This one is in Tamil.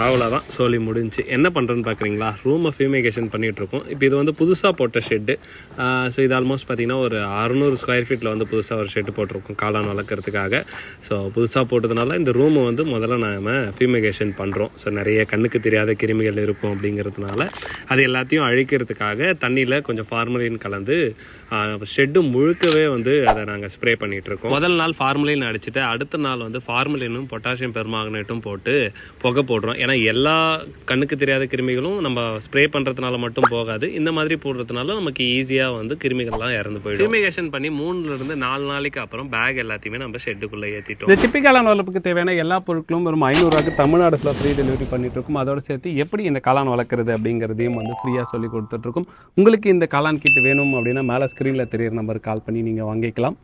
அவ்வளோதான் சோலி முடிஞ்சு. என்ன பண்ணுறேன்னு பார்க்குறீங்களா, ரூமை ஃபியூமிகேஷன் பண்ணிகிட்ருக்கோம். இப்போ இது வந்து புதுசாக போட்ட ஷெட்டு. ஸோ இது ஆல்மோஸ்ட் பார்த்திங்கன்னா ஒரு 600 ஸ்கொயர் ஃபீட்டில் வந்து புதுசாக ஒரு ஷெட்டு போட்டிருக்கோம் காளான் வளர்க்குறதுக்காக. ஸோ புதுசாக போட்டதுனால இந்த ரூமை வந்து முதல்ல நாம் ஃபியூமிகேஷன் பண்ணுறோம். ஸோ நிறைய கண்ணுக்கு தெரியாத கிருமிகள் இருக்கும் அப்படிங்கிறதுனால அது எல்லாத்தையும் அழிக்கிறதுக்காக தண்ணியில் கொஞ்சம் ஃபார்மலின் கலந்து ஷெட்டு முழுக்கவே வந்து அதை நாங்கள் ஸ்ப்ரே பண்ணிகிட்ருக்கோம். முதல் நாள் ஃபார்மலின் அடிச்சுட்டு அடுத்த நாள் வந்து ஃபார்மலினும் பொட்டாசியம் பெர்மாங்கனேட்டும் போட்டு புகை போடுறோம். ஏன்னா எல்லா கண்ணுக்கு தெரியாத கிருமிகளும் நம்ம ஸ்ப்ரே பண்ணுறதுனால மட்டும் போகாது, இந்த மாதிரி போடுறதுனால நமக்கு ஈஸியாக வந்து கிருமிகள்லாம் இறந்து போயிடும். ஃபியூமிகேஷன் பண்ணி 3 to 4 நாளைக்கு அப்புறம் பேக் எல்லாத்தையுமே நம்ம ஷெட்டுக்குள்ளே ஏற்றிட்டோம். இந்த சிப்பி காளான் வளர்ப்புக்கு தேவையான எல்லா பொருட்களும் ஒரு 500 தமிழ்நாடு ஃபுல்லாக ஃப்ரீ டெலிவரி பண்ணிட்டு இருக்கோம். அதோட சேர்த்து எப்படி இந்த காளான் வளர்க்குறது அப்படிங்கிறதையும் வந்து ஃப்ரீயாக சொல்லி கொடுத்துட்ருக்கோம். உங்களுக்கு இந்த காளான் கிட் வேணும் அப்படின்னா மேலே ஸ்க்ரீனில் தெரியிற நம்பருக்கு கால் பண்ணி நீங்கள் வாங்கிக்கலாம்.